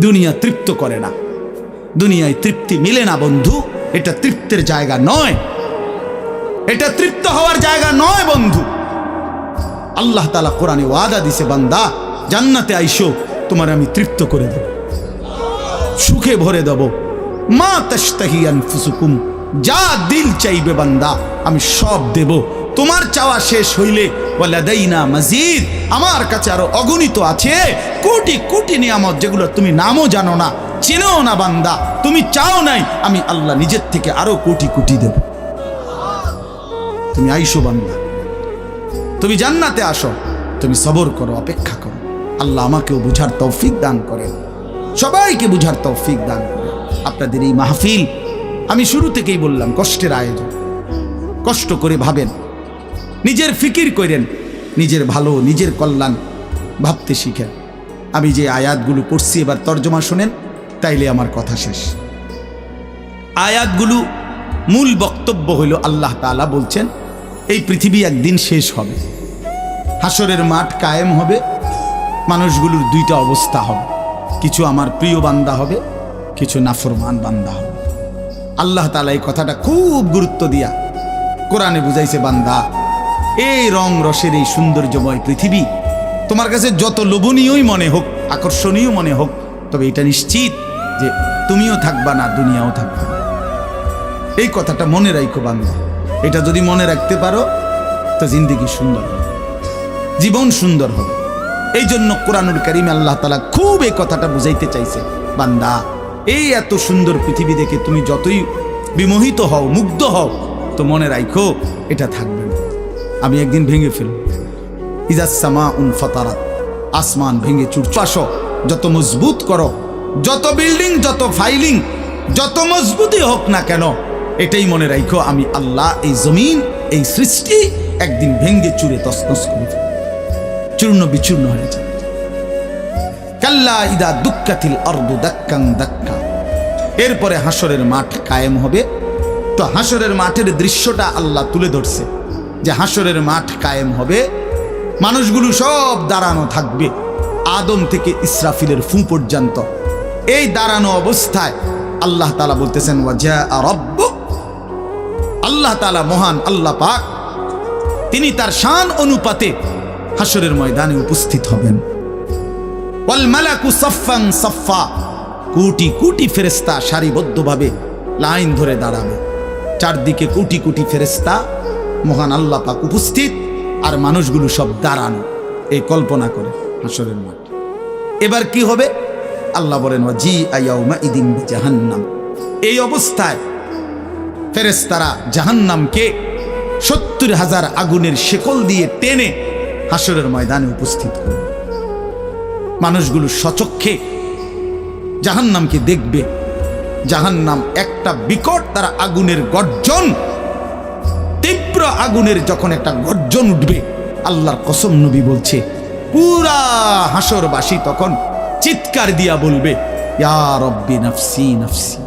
দুনিয়া তৃপ্ত করে না, দুনিয়ায় তৃপ্তি মিলে না বন্ধু। এটা তৃপ্তের জায়গা নয়, এটা তৃপ্ত হওয়ার জায়গা নয় বন্ধু। আল্লাহ তাআলা কোরআনে ওয়াদা দিছে, বান্দা জান্নাতে আইসো, তোমার আমি তৃপ্ত করে দেব, সুখে ভরে দেব। মা তাশতাহি আনফুসুকুম, যা দিল চাইবে বান্দা আমি সব দেব। তোমার চাওয়া শেষ হইলে ওয়ালাদাইনা মাজিদ, আমার কাছে আরো অগণিত আছে কোটি কোটি নিয়ামত, যেগুলো তুমি নামও জানো না, চেনেও না বান্দা। তুমি চাও নাই, আমি আল্লাহ নিজের থেকে আরো কোটি কোটি দেব। তুমি আইসো বান্দা, তুমি জান্নাতে আসো, তুমি সবর করো, অপেক্ষা করো। আল্লাহ আমাকেও বুঝার তৌফিক দান করেন, সবাইকে বুঝার তৌফিক দান করেন। আপনাদের এই মাহফিল আমি শুরু থেকেই বললাম কষ্টের আয়োজন। কষ্ট করে ভাবেন, নিজের ফিকির করেন, নিজের ভালো নিজের কল্যাণ ভাবতে শিখেন। আমি যে আয়াতগুলো পড়ছি এবার তর্জমা শোনেন, তাইলে আমার কথা শেষ। আয়াতগুলো মূল বক্তব্য হইল আল্লাহ তাআলা বলছেন এই পৃথিবী একদিন শেষ হবে, হাসরের মাঠ কায়েম হবে, মানুষগুলোর দুইটা অবস্থা হবে, কিছু আমার প্রিয় বান্দা হবে, কিছু নাফরমান বান্দা হবে। আল্লাহ তাআলা এই কথাটা খুব গুরুত্ব দিয়া কোরআনে বুঝাইছে, বান্দা এই রং রসের এই সৌন্দর্যময় পৃথিবী তোমার কাছে যত লোভনীয়ই মনে হোক, আকর্ষণীয় মনে হোক, তবে এটা নিশ্চিত যে তুমিও থাকবা না, দুনিয়াও থাকবে না। এই কথাটা মনে রাখো বান্দা। এটা যদি মনে রাখতে পারো তো জিন্দেগি সুন্দর হবে, জীবন সুন্দর হবে। এই জন্য কোরআনুল কারীমে আল্লাহ তাআলা খুব এই কথাটা বুঝাইতে চাইছে, বান্দা এই এত সুন্দর পৃথিবী দেখে তুমি যতই বিমোহিত হও, মুগ্ধ হও, তো মনে রাখো এটা থাকবে না, আমি একদিন ভেঙে ফেলব। ইজাস সামাউন ফাতারাত, আসমান ভেঙে চুরচাসো, যত মজবুত করো, যত বিল্ডিং, যত ফাইলিং, যত মজবুতই হোক না কেন, এটাই মনে রাখো আমি আল্লাহ এই জমিন, এই সৃষ্টি একদিন ভেঙে চুরে তছনছ করে ফেলব, চূর্ণ বিচূর্ণ হয়ে যাবে। কাল্লা ইদা দুক্কাতিল আরদু দাক্কান দাক্কা। এরপরে হাসরের মাঠ কায়েম হবে। তো হাসরের মাঠের দৃশ্যটা আল্লাহ তুলে ধরছে যে হাসরের মাঠ কায়েম হবে, মানুষগুলো সব দাঁড়ানো থাকবে, আদম থেকে ইসরাফিলের ফু পর্যন্ত। এই দাঁড়ানো অবস্থায় আল্লাহ তাআলা বলতেছেন ওয়াজা রাব্বুক, আল্লাহ তাআলা মহান আল্লাহ পাক, তিনি তার শান অনুপাতে হাসরের ময়দানে উপস্থিত হবেন। ওয়াল মালাকু সাফফান সাফফা, কোটি কোটি ফেরেশতা সারিবদ্ধভাবে লাইন ধরে দাঁড়াবে, চারদিকে কোটি কোটি ফেরেশতা, মহান আল্লাহ পাক উপস্থিত, আর মানুষগুলো সব দাঁড়ানো। এই কল্পনা করে হাসরের মাঠ। এবার কি হবে? আল্লাহ বলেন ওয়াজি আয়াউমা ইদিন বিজাহান্নাম। এই অবস্থায় ফেরেশতারা জাহান্নামকে ৭০,০০০ আগুনের শেকল দিয়ে টেনে হাসরের ময়দানে উপস্থিত করবে। মানুষগুলো সচক্ষে জাহান্নামকে দেখবে। জাহান্নাম একটা বিকট তারা আগুনের গর্জন, তীব্র আগুনের যখন একটা গর্জন উঠবে, আল্লাহর কসম নবী বলছে পুরা হাসরবাসী তখন চিৎকার দিয়া বলবে ইয়া রব্বি নাফসি নাফসি,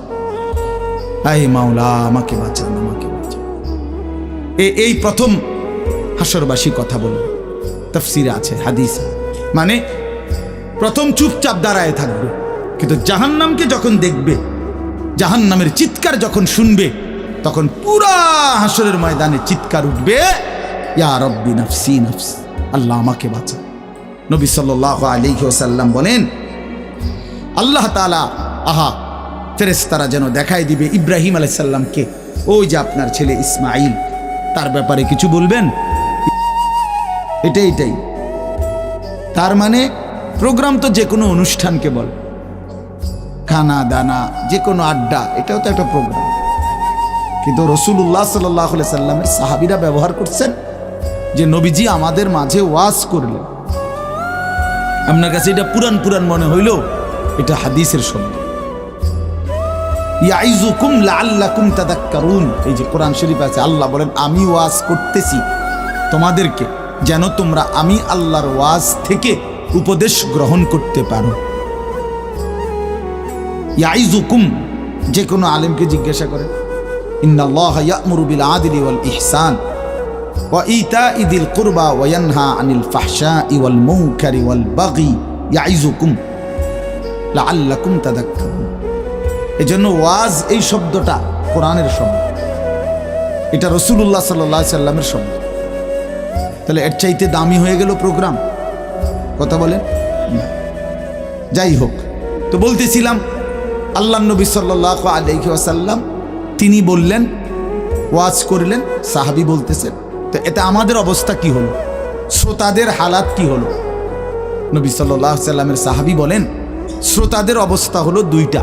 আয় মাওলা আমাকে বাঁচান, আমাকে বাঁচান। এই প্রথম হাসরবাসী কথা বলবে, তাফসিরে আছে, হাদিসে। মানে প্রথম চুপচাপ দাঁড়ায় থাকবে, কিন্তু জাহান্নামকে যখন দেখবে, জাহান্নামের চিৎকার যখন শুনবে, তখন পুরা হাসরের ময়দানে চিৎকার উঠবে ইয়া রব্বি নাফসি নাফসি, আল্লাহ আমাকে বাঁচান। নবী সাল্লাল্লাহু আলাইহি ওয়াসাল্লাম বলেন আল্লাহ তাআলা ফেরেশতারা যেন দেখাই দিবে ইব্রাহিম আলাইহিস সালামকে, ওই যে আপনার ছেলে ইসমাঈল, তার ব্যাপারে কিছু বলবেন। এটাই তার মানে প্রোগ্রাম তো যে কোনো অনুষ্ঠানকে বল, খানা দানা, যে কোনো আড্ডা, এটাও তো একটা প্রোগ্রাম। কিন্তু রাসূলুল্লাহ সাল্লাল্লাহু আলাইহি সাল্লামের সাহাবীরা ব্যবহার করছেন যে নবীজি আমাদের মাঝে ওয়াজ করলেন। আপনার কাছে এটা পুরান পুরান মনে হইল, এটা হাদিসের শব্দ। ইয়াইজুকুম লাআল্লাকুম তাযাক্কারুন, এই যে কোরআন শরীফ আছে, আল্লাহ বলেন আমি ওয়াজ করতেছি তোমাদেরকে যেন তোমরা আমি আল্লাহর ওয়াজ থেকে উপদেশ গ্রহণ করতে পারো। ইয়াইজুকুম, যে কোনো আলেমকে জিজ্ঞাসা করে, ইন্নাল্লাহা ইয়া'মুরু বিল আদলি ওয়াল ইহসান ওয়া ইতা'i যিল কুরবা ওয়া ইয়ানহা আনিল ফাহশা'i ওয়াল মুনকারি ওয়াল বাগি ইয়াইজুকুম। লাআল্লাকুম তাযাক্কারুন। এজন্য ওয়াজ এই শব্দটা কোরআনের শব্দ, এটা রাসূলুল্লাহ সাল্লাল্লাহু আলাইহি সাল্লামের শব্দ। তাহলে এর চাইতে দামি হয়ে গেল প্রোগ্রাম? কথা বলেন না। যাই হোক, তো বলতেছিলাম আল্লাহ নবী সাল্লাল্লাহু আলাইহি ওয়াসাল্লাম তিনি বললেন, ওয়াজ করলেন, সাহাবী বলতেছেন। তো এতে আমাদের অবস্থা কি হলো, শ্রোতাদের হালাত কি হলো? নবী সাল্লাল্লাহু আলাইহি সাল্লামের সাহাবী বলেন, শ্রোতাদের অবস্থা হলো দুইটা,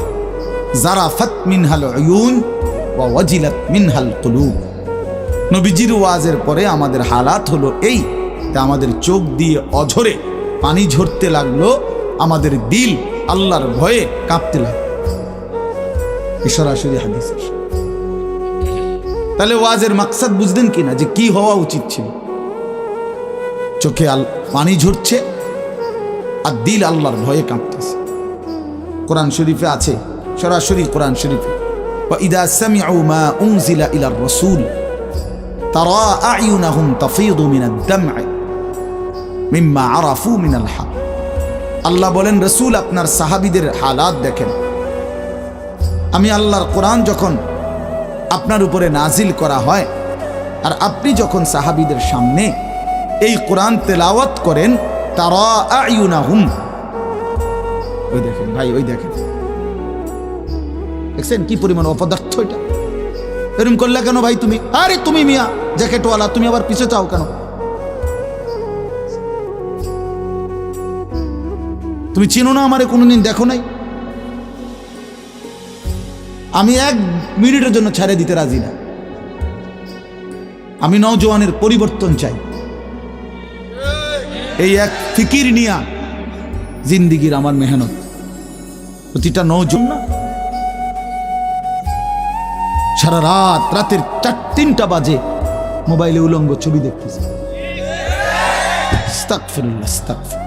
জারাফাত মিনহাল উয়ুন ওয়া ওয়াজিলাত মিনহাল কুলুব। নবীজির ওয়াজের পরে আমাদের হালাত হলো এই, তা আমাদের চোখ দিয়ে অঝরে পানি ঝরতে লাগলো, আমাদের দিল আল্লাহর ভয়ে কাঁপতে লাগলো। সরাসরি হাদিস। তাহলে ওয়াজের মাকসাদ বুঝলেন কিনা, যে কি হওয়া উচিত ছিল? চোখে পানি ঝরছে আর দিল আল্লাহর ভয়ে কাঁপতেছে। কোরআন শরীফে আছে, সরাসরি কোরআন শরীফে, وَإِذَا سَمِعُوا مَا أُنزِلَ إِلَى الرَّسُولِ تَرَى أَعْيُنَهُمْ تَفِيضُ مِنَ الدَّمْعِ مِمَّا عَرَفُوا مِنَ الْحَقِّ। আল্লাহ বলেন, রাসূল আপনার সাহাবীদের হালাত দেখেন। আমি আল্লাহর কোরআন যখন আপনার উপরে নাজিল করা হয় আর আপনি যখন সাহাবীদের সামনে এই কোরআন তেলাওয়াত করেন, তারা আয়ুনাহুম, ওই দেখেন ভাই, ওই দেখেন, দেখছেন কি পরিমাণ অপদার্থ এটা? এরকম করলে কেন ভাই তুমি? আরে তুমি মিয়া জ্যাকেটওয়ালা, তুমি আবার পিছে চাও কেন? তুমি চিনো না আমারে, কোনোদিন দেখো নাই? আমি 1 মিনিটের জন্য ছেড়ে দিতে রাজি না। আমি নওজোয়ানের পরিবর্তন চাই। এই এক ফিকির নিয়া জিন্দিগির আমার মেহনত। প্রতিটা নওজোয়ান না সারা রাতের 4-3টা বাজে মোবাইলে উলঙ্গ ছবি দেখতেছে। আস্তাগফিরুল্লাহ, আস্তাগফিরুল্লাহ।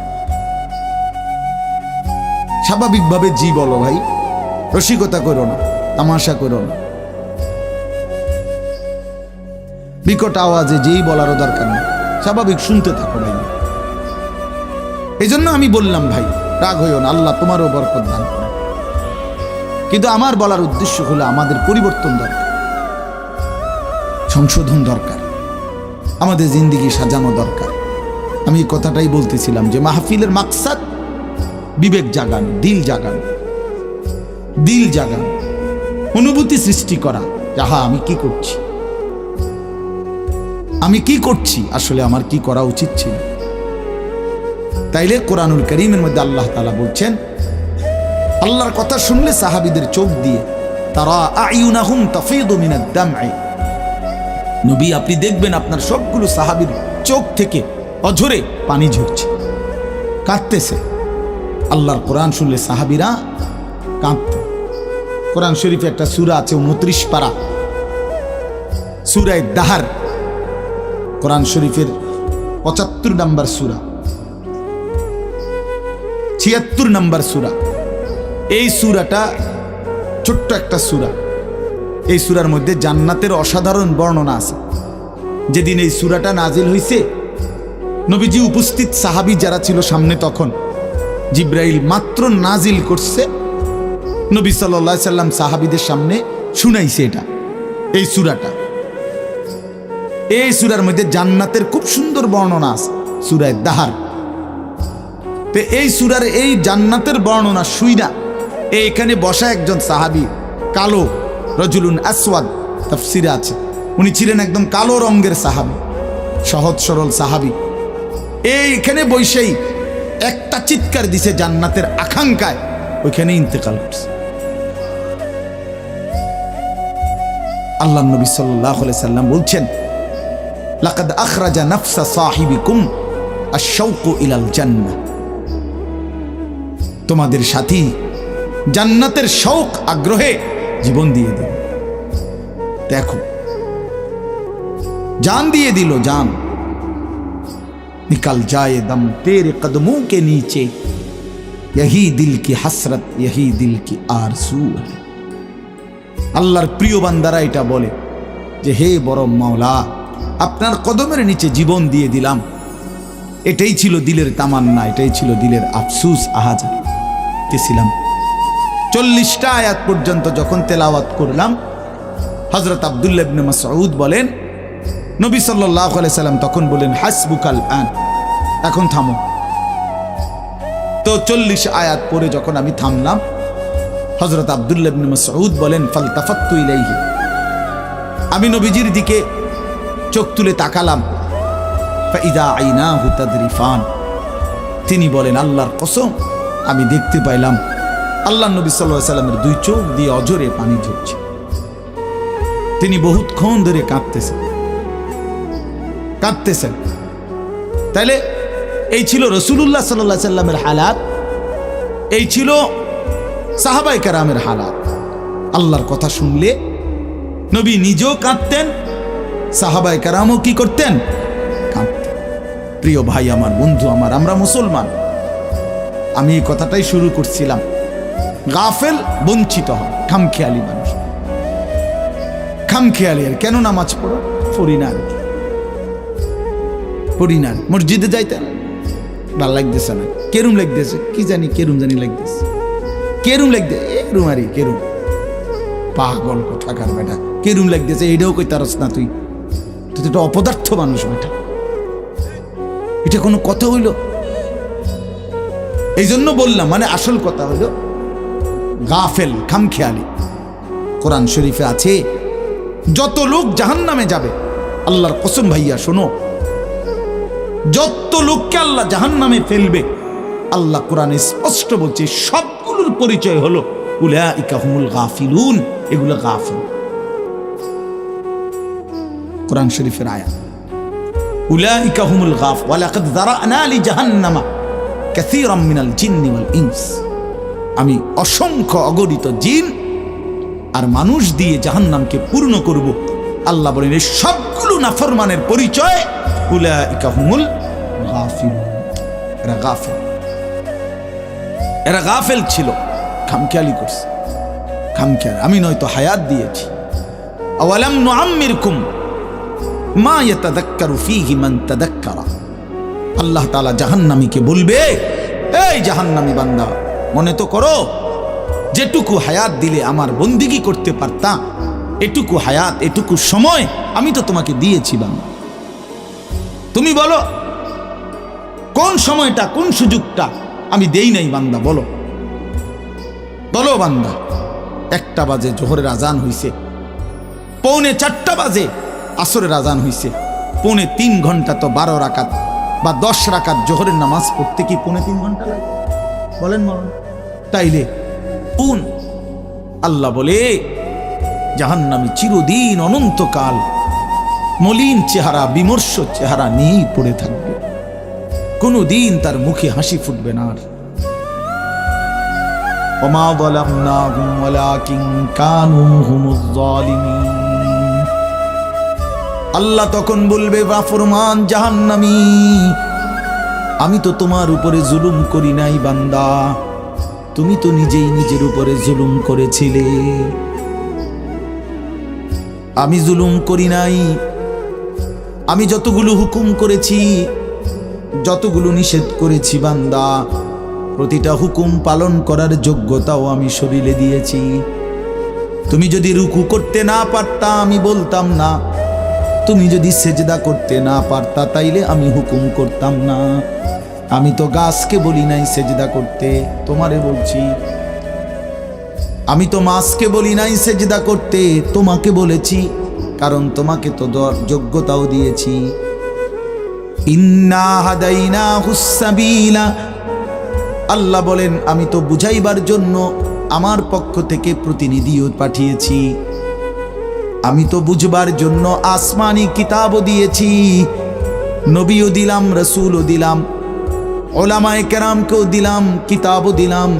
স্বাভাবিকভাবে জি বলো ভাই, রসিকতা করো না, তামাশা করো না। বিকট আওয়াজে যেই বলারও দরকার নেই, স্বাভাবিক শুনতে থাকো ভাই। এই জন্য আমি বললাম ভাই, রাগ হইও না, আল্লাহ তোমারও বরকত দান করে। কিন্তু আমার বলার উদ্দেশ্য হলো আমাদের পরিবর্তন দরকার, সংশোধন দরকার, আমাদের জিন্দেগি সাজানো দরকার। আমি এই কথাটাই বলতেছিলাম যে মাহফিলের মাকসাদ বিবেক জাগানো, দিল জাগানো, দিল জাগানো, অনুভূতি সৃষ্টি করা। যাহা আমি কি করছি, আমি কি করছি, আসলে আমার কি করা উচিত ছিল। তাইলে কোরআনুল কারীমের মধ্যে আল্লাহ তাআলা বলছেন, আল্লাহর কথা শুনলে সাহাবীদের চোখ দিয়ে তারা আয়ুনাহুম তাফিদু মিনাদ দাম'i, নবী আপনি দেখবেন আপনার সবগুলো সাহাবীর চোখ থেকে অঝরে পানি ঝরছে, কাঁদতেছে। আল্লাহর কোরআন শুনলে সাহাবীরা কাঁদত। কোরআন শরীফে একটা সূরা আছে 29 পারা, সূরা দাহার, কোরআন শরীফের 75 নম্বর সূরা, 76 নম্বর সূরা। এই সূরাটা ছোট্ট একটা সূরা। এই সূরার মধ্যে জান্নাতের অসাধারণ বর্ণনা আছে। যেদিন এই সূরাটা নাজিল হয়েছে, নবীজি উপস্থিত সাহাবী যারা ছিল সামনে, তখন জিব্রাইল মাত্র নাজিল করছে, নবী সাল্লাল্লাহু আলাইহি সাল্লাম সাহাবীদের সামনে শুনাইছে এটা, এই সূরাটা। এই সূরার মধ্যে জান্নাতের খুব সুন্দর বর্ণনা আছে, সূরা দাহার। তো এই সূরার এই জান্নাতের বর্ণনা শুইনা এইখানে বসা একজন সাহাবী, কালো, রজুলুন আসওয়াদ, তাফসিরে আছে, উনি ছিলেন একদম কালো রঙের সাহাবী, সহজ সরল সাহাবী। এইখানে বসেই একটা চিৎকার দিছে জান্নাতের আকাঙ্ক্ষায়, ওইখানে ইন্তেকাল করছে। আল্লাহ নবী সাল্লাল্লাহু আলাইহি সাল্লাম বলছেন, লাকাদ আখরাজা নাফসা সাহিবিকুম আশ-শাওকু ইলাল জান্নাহ, তোমাদের সাথী জান্নাতের শৌক আগ্রহে জীবন দিয়ে দিল। দেখো, जान दिए दिलो जान, निकल जाए दम तेरे कदमों के नीचे, यही दिल की हसरत, यही दिल की आरज़ू है। আল্লাহর প্রিয় বান্দারা এটা বলে যে, হে বড় মাওলা, আপনার কদমের নিচে জীবন দিয়ে দিলাম। এটাই ছিল দিলের তামান্না, এটাই ছিল দিলের আফসোস, আহাজারি। 40টা আয়াত পর্যন্ত যখন তেলাওয়াত করলাম, হযরত আব্দুল্লাহ ইবনে মাসউদ বলেন, নবী সাল্লাল্লাহু আলাইহি সাল্লাম তখন বলেন, হাসবুকাল আন, এখন থামো। তো 40 আয়াত পরে যখন আমি থামলাম, হযরত আব্দুল্লাহ ইবনে মাসউদ বলেন, ফালতাফাত্তু ইলাইহি, আমি নবীজির দিকে চোখ তুলে তাকালাম, ফাইদা আইনাহু তাদরিফান, তিনি বলেন, আল্লাহর কসম আমি দেখতে পাইলাম আল্লাহর নবী সাল্লাল্লাহু আলাইহি সাল্লামের দুই চোখ দিয়ে অজরে পানি ঝরছে। তিনি বহুতক্ষণ ধরে কাঁদতেছেন। তাইলে এই ছিল রাসূলুল্লাহ সাল্লাল্লাহু আলাইহি সাল্লামের হালাত, এই ছিল সাহাবায়ে কেরামের হালাত। আল্লাহর কথা শুনলে নবী নিজেও কাঁদতেন, সাহাবায়ে কেরামও কি করতেন? কাঁদতেন। প্রিয় ভাই আমার, বন্ধু আমার, আমরা মুসলমান। আমি এই কথাটাই শুরু করছিলাম, গাফেল বঞ্চিত হয়, খামখেয়ালি মানুষ, খামখেয়ালি। আর কেন নামাজ পড়ো? পড়ি না, মসজিদে যাইতে ভাল লাগতেছে না, কেরুম লাগতেছে, কি জানি কেরুম লাগতেছে, কেরুম পাগল কোথাকার বেটা, কেরুম লাগতেছে এটাও কই তারস না, তুই তো একটা অপদার্থ মানুষ বেটা, এটা কোনো কথা হইল? এই জন্য বললাম, মানে আসল কথা হইল গাফেল, খামখেয়ালি। কোরআন শরীফে আছে, যত লোক জাহান্নামে যাবে, আল্লাহর কসম ভাইয়া শোনো, যত লোককে আল্লাহ জাহান্নামে ফেলবে, আল্লাহ কোরআনে স্পষ্ট বলছে সবগুলোর পরিচয় হলো উলাইকা হুমুল গাফিলুন, এগুলো গাফিল। কোরআন শরীফের আয়াত, উলাইকা হুমুল গাফ ওয়ালাকাদ যারানা লি জাহান্নামা কাসীরাম মিনাল জিন্নি ওয়াল ইনস, আমি অসংখ্য অগণিত জিন আর মানুষ দিয়ে জাহান্নামকে পূর্ণ করব। আল্লাহ বলেন এই সবগুলো নাফরমানের পরিচয় উলাইকা হুমুল গাফিলুন, এরা গাফেল ছিল, খামখেয়ালি করছে, খামখেয়াল। আমি নয়তো হায়াত দিয়েছি, আওয়ালাম নুআম্মিরকুম মা ইয়াতাযাক্কারু ফীহি মান তাযাক্কারা। আল্লাহ তাআলা জাহান্নামীকে বলবে, এই জাহান্নামী বান্দা, মনে তো করো যেটুকু হায়াত দিলে আমার বন্দিগি করতে পারতাম, এটুকু হায়াত, এটুকু সময় আমি তো তোমাকে দিয়েছি বান্দা। তুমি বলো কোন সময়টা, কোন সুযোগটা আমি দেই নাই বান্দা? বলো বান্দা। 1টা বাজে জোহরের আজান হইছে, 3:45 বাজে আসরের আজান হইছে, 3.5 ঘন্টা তো 12 রাকাত বা 10 রাকাত জোহরের নামাজ পড়তে কি 3.5 ঘন্টা লাগে? বলেন তাইলে আল্লাহ বলে জাহান্নামী চিরদিন অনন্তকাল মলিন চেহারা, বিমর্ষ চেহারা নিয়েই পড়ে থাকবে, কোনদিন তার মুখে হাসি ফুটবে না। ওমা যালামনাহুম ওয়ালাকিন কানু হুমুজ জালিমিন। আল্লাহ তখন বলবে, নাফরমান জাহান্নামী, আমি তো তোমার উপরে জুলুম করি নাই বান্দা, তুমি তো নিজেই নিজের উপরে জুলুম করেছিলে। আমি জুলুম করি নাই, আমি যতগুলো হুকুম করেছি, যতগুলো নিষেধ করেছি বান্দা, প্রতিটা হুকুম পালন করার যোগ্যতাও আমি শরীরে দিয়েছি। তুমি যদি রুকু করতে না পারতা আমি বলতাম না, তুমি যদি সেজদা করতে না পারতা তাইলে আমি হুকুম করতাম না। আমি তো গাছকে বলি নাই সেজদা করতে, তোমারে বলছি। আমি তো মাছকে বলি নাই সেজদা করতে, তোমাকে বলেছি, কারণ তোমাকে তো যোগ্যতাও দিয়েছি। ইন্না হাদাইনাহুস সাবিলা, আল্লাহ বলেন আমি তো বুঝাইবার জন্য আমার পক্ষ থেকে প্রতিনিধিও পাঠিয়েছি, আমি তো বুঝবার জন্য আসমানি কিতাবও দিয়েছি, নবীও দিলাম, রাসূলও দিলাম, উলামায়ে কেরামকেও দিলাম, কিতাবও দিলাম,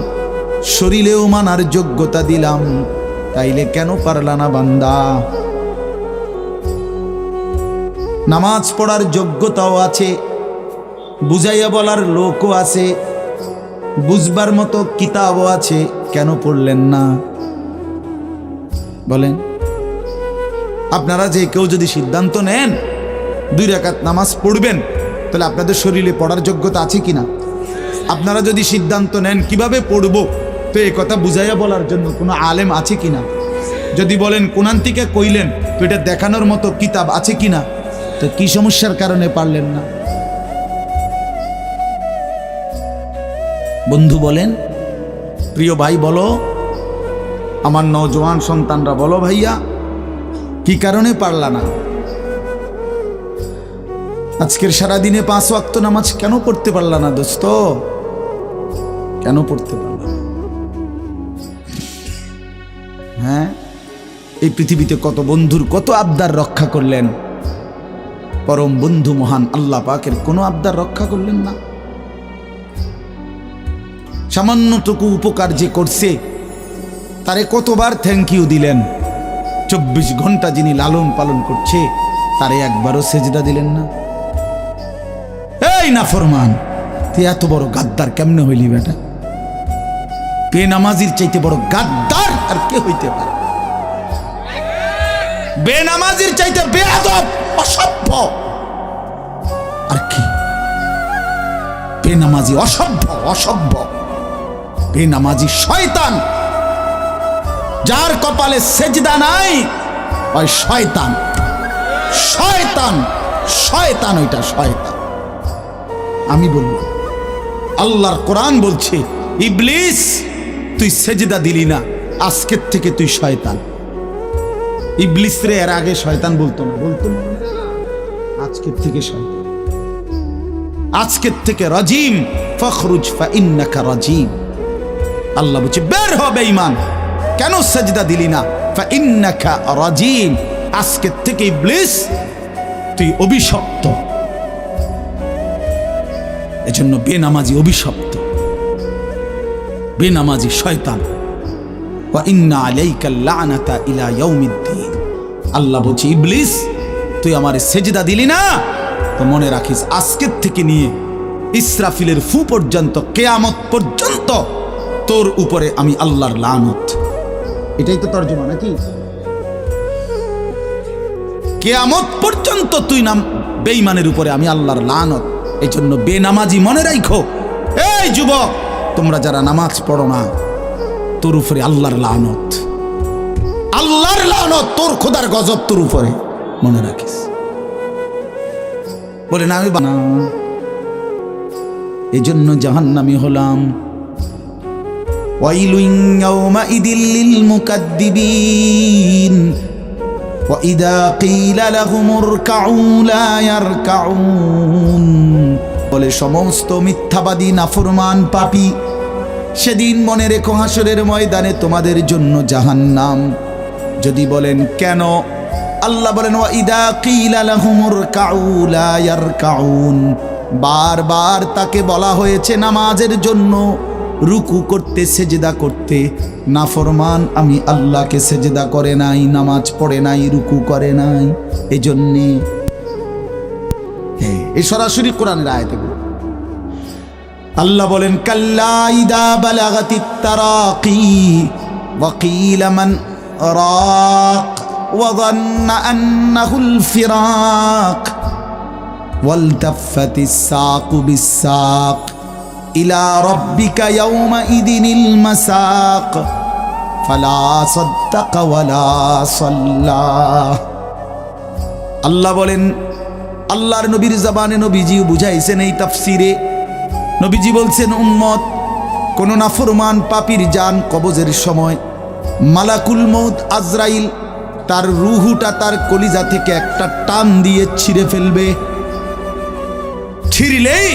শরীরেও মানার যোগ্যতা দিলাম। তাইলে কেন পারলা না বান্দা? নামাজ পড়ার যোগ্যতাও আছে, বুঝাইয়া বলার লোকও আছে, বুঝবার মতো কিতাবও আছে, কেন পড়লেন না? বলেন। আপনারা যে কেউ যদি সিদ্ধান্ত নেন 2 রাকাত নামাজ পড়বেন, তাহলে আপনাদের শরীরে পড়ার যোগ্যতা আছে কিনা? আপনারা যদি সিদ্ধান্ত নেন কিভাবে পড়ব, তো এই কথা বুঝাইয়া বলার জন্য কোনো আলেম আছে কিনা? যদি বলেন কোরআন থেকে কইলেন, তো এটা দেখানোর মতো কিতাব আছে কিনা? তো কি সমস্যার কারণে পারলেন না? বন্ধু বলেন, প্রিয় ভাই বলো, আমার নওজোয়ান সন্তানরা বলো, ভাইয়া কি কারণে পারলা না? আজকের সারাদিনে 5 ওয়াক্ত নামাজ কেন পড়তে পারলা না দোস্ত? কেন পড়তে পারলা না? হ্যাঁ, এই পৃথিবীতে কত বন্ধুর কত আবদার রক্ষা করলেন, পরম বন্ধু মহান আল্লাহ পাকের কোনো আবদার রক্ষা করলেন না। সামান্যটুকু উপকার যে করছে তারে কতবার থ্যাংক ইউ দিলেন। 24 ঘন্টা যিনি লালন পালন করছে তারে একবারও সেজদা দিলেন না। এই নাফরমান, তুই এত বড় গাদ্দার কেমনে হইলি বেটা? বেনামাজির চাইতে বড় গাদ্দার আর কে হইতে পারে? বেনামাজির চাইতে বেয়াদব, অসভ্য আর কি? বেনামাজি অসভ্য, অসভ্য বেনামাজি শয়তান। যার কপালে সেজদা নাই ওই শয়তান, শয়তান, শয়তান, ওইটা শয়তান। আমি বলবো, আল্লাহর কোরআন বলছে, ইবলিস তুই সেজদা দিলি না, আজকের থেকে তুই শয়তান। ইবলিস রে এর আগে শয়তান বলতো না, বলতো না, আজকের থেকে শয়তান, আজকের থেকে রাজিম, ফখরুজ ফাইন্নাকা রাজিম। আল্লাহ বলছে বের হ বেঈমান, কেন সেজদা দিলি না? ফাইন্নাকা রাজিম, আজকের থেকে ইবলিস তুই অভিশপ্ত। এজন্য বেনামাজি অভিশপ্ত, বেনামাজি শয়তান। ওয়া ইন্না আলাইকা লানাতা ইলা ইয়াউমিদ্দিন। আল্লাহ বলছে ইবলিস তুই আমারে সেজদা দিলি না, তো মনে রাখিস আজকের থেকে নিয়ে ইসরাফিলের ফু পর্যন্ত, কিয়ামত পর্যন্ত তোর উপরে আমি আল্লাহর লানত। এটাই তো তরজমা নাকি? কিয়ামত পর্যন্ত তুই নাম বেঈমানের উপরে আমি আল্লাহর লানত। এই জন্য বেনামাজি মনে রাখো, এই যুবক তোমরা যারা নামাজ পড়ো না, তোর উপরে আল্লাহর লানত, আল্লাহর লানত, তোর খোদার গজব তোর উপরে, মনে রাখিস। বলে না আমি বানা, এই জন্য জাহান্নামী হলাম। ওয়াইলুন ইয়াউমাইদিল লিল মুকাদ্দিবিন ওয়া ইযা কিলা লাহুমুর কাউ লা ইয়ারকাউন। বলে সমস্ত মিথ্যাবাদী নাফরমান পাপী, সেদিন মনে রেখো হাসরের ময়দানে তোমাদের জন্য জাহান্নাম। যদি বলেন কেন, আল্লাহ বলেন ওয়া ইযা কিলা লাহুমুর কাউ লা ইয়ারকাউন। বারবার তাকে বলা হয়েছে নামাজের জন্য, রুকু করতে, সেজদা করতে। নাফরমান আমি আল্লাহকে সেজদা করে নাই, নামাজ পড়ে নাই, রুকু করে নাই। এই জন্যে এই সরাসরি কোরআনের আয়াতে আল্লাহ বলেন কাল্লা ইদা বালাগাতিত তারাকি ওয়া কিলা মান রাক ওয়া যান্না আন্নাহুল ফিরাক ওয়ালতাফাতিস সাকু বিস-সাক ইলা রাব্বিকা ইয়াওমাইদিনিল মাসাক ফালা সাদ্দাকা ওয়ালা সাল্লা। আল্লাহ বলেন, আল্লাহর নবীর জবানে নবীজি বুঝাইছেন এই তাফসিরে। নবীজি বলছেন, উম্মত, কোন নাফরমান পাপীর জান কবজের সময় মালাকুল মউত আজরাইল তার রুহুটা তার কলিজা থেকে একটা টান দিয়ে ছিঁড়ে ফেলবে। ছিঁড়লেই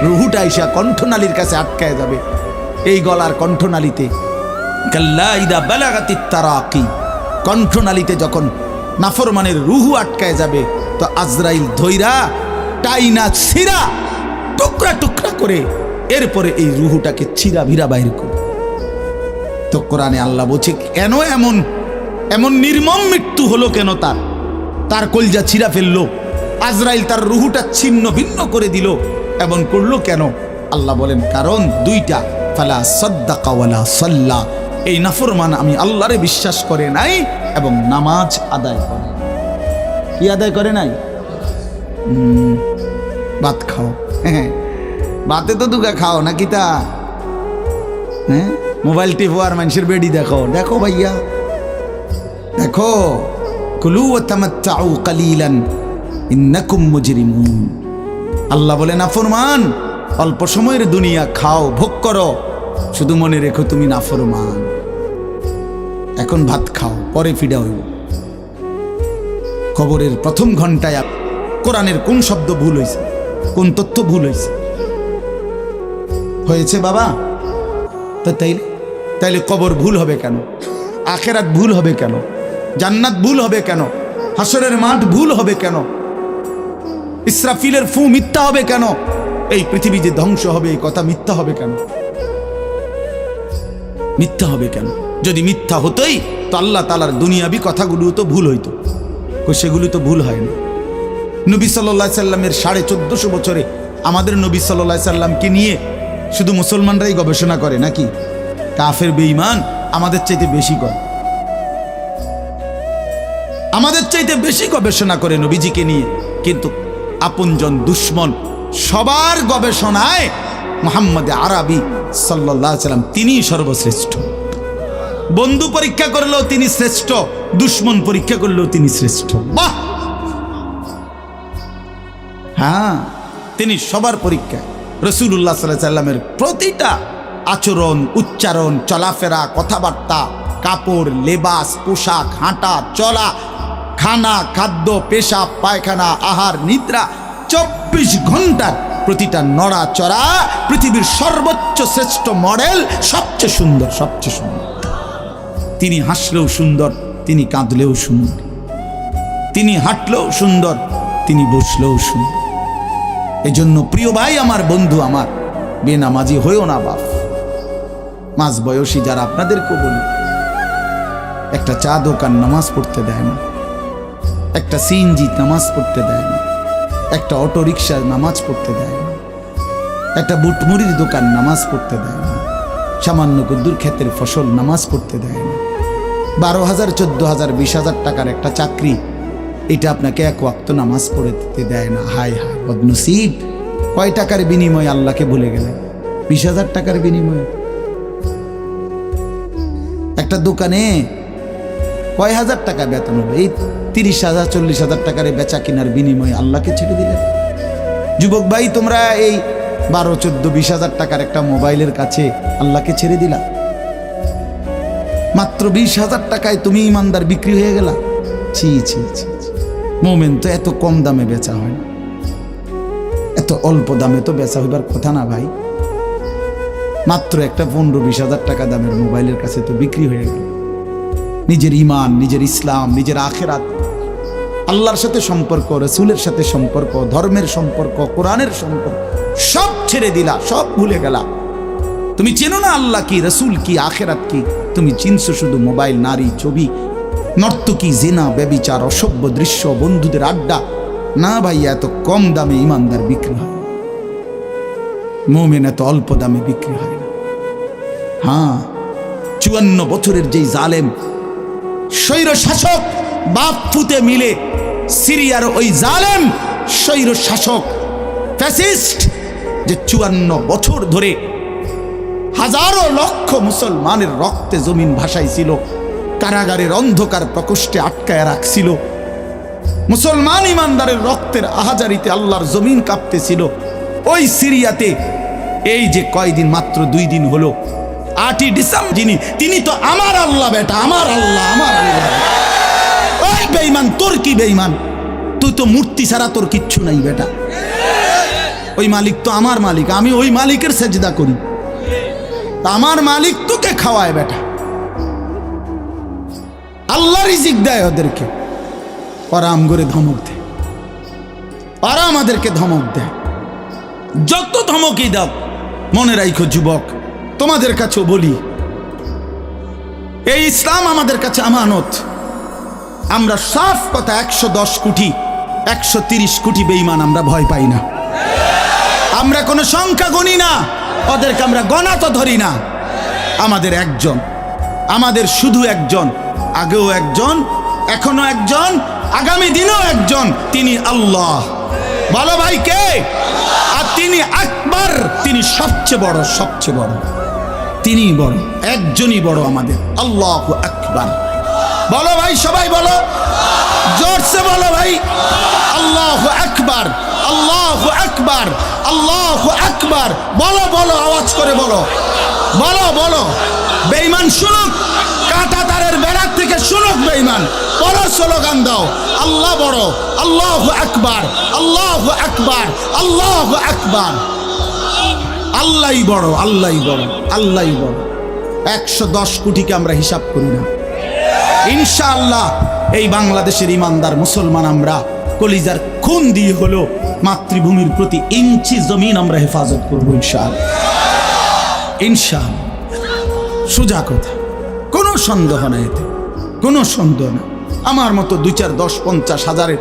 রুহুটা এসে কণ্ঠনালীর কাছে আটকায় যাবে, এই গলার কণ্ঠনালীতে। কাল্লা ইদা বালাগাতিত তারাকি, কণ্ঠনালীতে যখন নাফরমানের রুহু আটকায় যাবে, তো আজরাইল ধৈরা টাইনা ছিঁড়া টুকরা টুকরা করে এরপরে এই রুহুটাকে ছিঁড়া ভিড়া বাইর করে। তো কোরআনে আল্লাহ বলছে কেন এমন এমন নির্মম মৃত্যু হলো, কেন তার কলজা ছিঁড়া ফেললো, আজরাইল তার রুহুটা ছিন্ন ভিন্ন করে দিল, এমন করলো কেন? আল্লাহ বলেন কারণ দুইটা, ফালা সাদ্দাকা ওয়ালা সাল্লা। এই নাফরমান আমি আল্লাহরে বিশ্বাস করে নাই এবং নামাজ আদায় করে। কি আদায় করে নাই? ভাত খাও, হ্যাঁ ভাতে তো দুগা খাও নাকি তা? হ্যাঁ মোবাইল টিপো আর মানুষের বেডি দেখো। দেখো ভাইয়া, দেখো, কুলু ওয়া তামাত্তাউ কালিলান ইন্নাকুম মুজরিমুন। আল্লাহ বলে নাফরমান, অল্প সময়ের দুনিয়া খাও, ভোগ করো, শুধু মনে রেখো তুমি নাফরমান। এখন ভাত খাও, পরে ফিডা হইব। কবরের প্রথম ঘন্টায় কোরআনের কোন শব্দ ভুল হয়েছে, কোন তথ্য ভুল হয়েছে? হয়েছে বাবা? তো তাইলে কবর ভুল হবে কেন? আখেরাত ভুল হবে কেন? জান্নাত ভুল হবে কেন? হাসরের মাঠ ভুল হবে কেন? ইসরাফিলের ফু মিথ্যা হবে কেন? এই পৃথিবী যে ধ্বংস হবে এই কথা মিথ্যা হবে কেন? মিথ্যা হবে কেন? যদি মিথ্যা হতোই তো আল্লাহ তাআলার দুনিয়াবি কথাগুলো তো ভুল হইতো, সেগুলো তো ভুল হয় না। নবী সাল্লাল্লাহু আলাইহি সাল্লামের 1450 বছরে আমাদের নবী সাল্লাল্লাহু আলাইহি সাল্লামকে নিয়ে শুধু মুসলমানরাই গবেষণা করে নাকি? কাফের বেঈমান আমাদের চাইতে বেশি করে, আমাদের চাইতে বেশি গবেষণা করে নবীজিকে নিয়ে। কিন্তু আপনজন দুশ্মন সবার গবেষণায় মুহাম্মদ আরবি সাল্লাল্লাহু আলাইহি সাল্লাম তিনি সর্বশ্রেষ্ঠ। বন্ধু পরীক্ষা করলেও তিনি শ্রেষ্ঠ, দুশ্মন পরীক্ষা করলেও তিনি শ্রেষ্ঠ। বাহ! হ্যাঁ, তিনি সবার পরীক্ষা। রাসূলুল্লাহ সাল্লাল্লাহু আলাইহি সাল্লামের প্রতিটা আচরণ, উচ্চারণ, চলাফেরা, কথাবার্তা, কাপড়, লেবাস, পোশাক, হাঁটা চলা, খানা, খাদ্য, পেশাব, পায়খানা, আহার, নিদ্রা, 24 ঘন্টার প্রতিটা নড়াচড়া পৃথিবীর সর্বোচ্চ শ্রেষ্ঠ মডেল, সবচেয়ে সুন্দর, সবচেয়ে সুন্দর। তিনি হাসলেও সুন্দর, তিনি কাঁদলেও সুন্দর, তিনি হাঁটলেও সুন্দর, তিনি বসলেও সুন্দর। এজন্য প্রিয় ভাই আমার, বন্ধু আমার, বেনামাজি হয়েও না বাপ। মাঝ বয়সী যারা, আপনাদেরকেও বলি, একটা চা দোকান নামাজ পড়তে দেয় না, একটা সিএনজি নামাজ পড়তে দেয় না, একটা অটো রিক্সা নামাজ পড়তে দেয় না, একটা বুটমুড়ির দোকান নামাজ পড়তে দেয় না, সামান্য কুদ্দুর ক্ষেতের ফসল নামাজ পড়তে দেয় না। 12,000, 14,000, 20,000 টাকার একটা চাকরি, এটা আপনাকে এক ওয়াক্ত নামাজ পড়তে দেয় না। হায় হায় বদনসিব! কয় টাকার বিনিময়ে আল্লাহকে ভুলে গেলেন? 20,000 টাকার বিনিময়ে। একটা দোকানে কয় হাজার টাকা বেতন হবে? এই 30,000, 40,000 টাকার বেচা কিনার বিনিময়ে আল্লাহকে ছেড়ে দিলেন। যুবক ভাই, তোমরা এই 12, 14, 20,000 টাকার একটা মোবাইলের কাছে আল্লাহকে ছেড়ে দিলা। মাত্র 20,000 টাকায় তুমি ইমানদার বিক্রি হয়ে গেলা। ছি ছি ছি! মোমেন তো এত কম দামে বেচা হয় না, এত অল্প দামে তো বেচা হইবার কথা না ভাই। মাত্র একটা 15-20,000 টাকা দামের মোবাইলের কাছে তো বিক্রি হয়ে গেল। নিজের ইমান, নিজের ইসলাম, নিজের আখেরাত, আল্লাহর সাথে সম্পর্ক, রাসূলের সাথে সম্পর্ক, ধর্মের সম্পর্ক, কোরআনের সম্পর্ক সব ছেড়ে দিলা, সব ভুলে গেলা। তুমি চেনো না আল্লাহ কি, রাসূল কি, আখেরাত কি। তুমি চিনছো শুধু মোবাইল, নারী, ছবি, নর্তকী, জিনা, ব্যভিচার, অসভ্য দৃশ্য, বন্ধুদের আড্ডা। না ভাইয়া, এত কম দামে ইমানদার বিক্রি হয়, মুমিন এত অল্প দামে বিক্রি হয় না। হ্যাঁ, 54 বছরের যেই জালেম স্বৈর শাসক, বাপ ফুতে মিলে সিরিয়ার ওই জালেম স্বৈর শাসক ফ্যাসিস্ট, যে 54 বছর ধরে হাজারো লক্ষ মুসলমানের রক্তে জমিন ভাসাইছিল, কারাগারের অন্ধকার প্রকোষ্ঠে আটকায় রাখছিল, মুসলমান ইমানদারের রক্তের আহাজারিতে আল্লাহর জমিন কাঁপতেছিল। ওই সিরিয়াতে এই যে কয়দিন, মাত্র 2 দিন হলো, 8ই ডিসেম্বর, তিনি তো আমার আল্লাহ বেটা, আমার আল্লাহ, আমার আল্লাহ। ওই বেঈমান, তোর কি বেঈমান? তুই তো মূর্তি ছাড়া তোর কিচ্ছু নাই বেটা। ওই মালিক তো আমার মালিক, আমি ওই মালিকের সেজদা করি, আমার মালিক তোকে খাওয়ায় বেটা। আল্লাহ রিজিক দেয় ওদেরকে, ওরা আম করে ধমক দেয়, ওরা আমাদেরকে ধমক দেয়। যত ধমকই দাও, মনে রাখো যুবক, তোমাদের কাছেও বলি, এই ইসলাম আমাদের কাছে আমানত। আমরা সাফ কথা, 110 কোটি, 130 কোটি বেঈমান আমরা ভয় পাই না। আমরা কোনো সংখ্যা গণি না, ওদেরকে আমরা গণা তো ধরি না। আমাদের একজন, আমাদের শুধু একজন, আগেও একজন, এখনো একজন, আগামী দিনও একজন, তিনি আল্লাহ। বলো ভাই কে? আর তিনি আকবার, তিনি সবচেয়ে বড়, সবচেয়ে বড়। তিনিই বড়, একজনই বড় আমাদের, আল্লাহু আকবার। বলো ভাই, সবাই বলো, জোরসে বলো ভাই, আল্লাহু আকবার, আল্লাহু আকবার, আল্লাহু আকবার। বলো বলো, আওয়াজ করে বলো, বলো বলো। বেঈমান শুনুক, কাঁটা তারের বেড়ার থেকে শুনুক বেঈমান। বড় স্লোগান দাও, আল্লাহ বড়, আল্লাহু আকবার, আল্লাহু আকবার, আল্লাহু আকবার। আল্লাহই বড়, আল্লাহই বড়, আল্লাহই বড়। 110 কোটিকে আমরা হিসাব করি না। ইনশাআল্লাহ এই বাংলাদেশের ইমানদার মুসলমান আমরা কলিজার খুন দিয়ে হলো মাতৃভূমির প্রতি ইঞ্চি জমিন আমরা হেফাজত করবো ইনশাআল্লাহ, ইনশাআল্লাহ। সোজা কথা, কোনো সন্দেহ না, এতে কোনো সন্দেহ না। আমার মতো 2, 4, 10, 50 হাজারের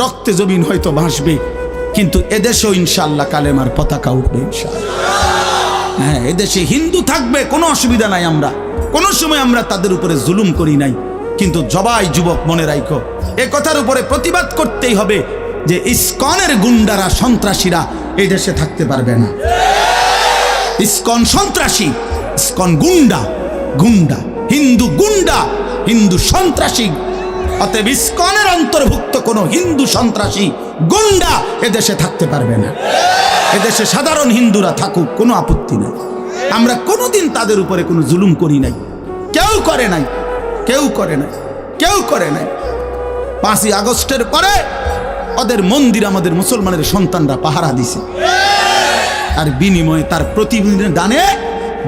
রক্তে জমিন হয়তো ভাসবে, কিন্তু এদেশেও ইনশাআল্লাহ কালেমার পতাকা উঠবে ইনশাআল্লাহ। হ্যাঁ, এদেশে হিন্দু থাকবে, কোনো অসুবিধা নাই। আমরা কোনো সময় আমরা তাদের উপরে জুলুম করি নাই, কিন্তু জবাই যুবক মনে রাখো, এ কথার উপরে প্রতিবাদ করতেই হবে যে ইসকনের গুন্ডারা, সন্ত্রাসীরা এই দেশে থাকতে পারবে না। ইসকন সন্ত্রাসী, ইসকন গুন্ডা, গুন্ডা হিন্দু, গুন্ডা হিন্দু সন্ত্রাসী। অতএব ইসকনের অন্তর্ভুক্ত কোনো হিন্দু সন্ত্রাসী গুন্ডা এদেশে থাকতে পারবে না। এদেশে সাধারণ হিন্দুরা থাকুক, কোনো আপত্তি নেই। আমরা কোনোদিন তাদের উপরে কোনো জুলুম করি নাই, কেউ করে নাই, কেউ করে নাই, কেউ করে নাই। 5ই আগস্টের পরে ওদের মন্দির আমাদের মুসলমানের সন্তানরা পাহারা দিছে, আর বিনিময়ে তার প্রতিদানে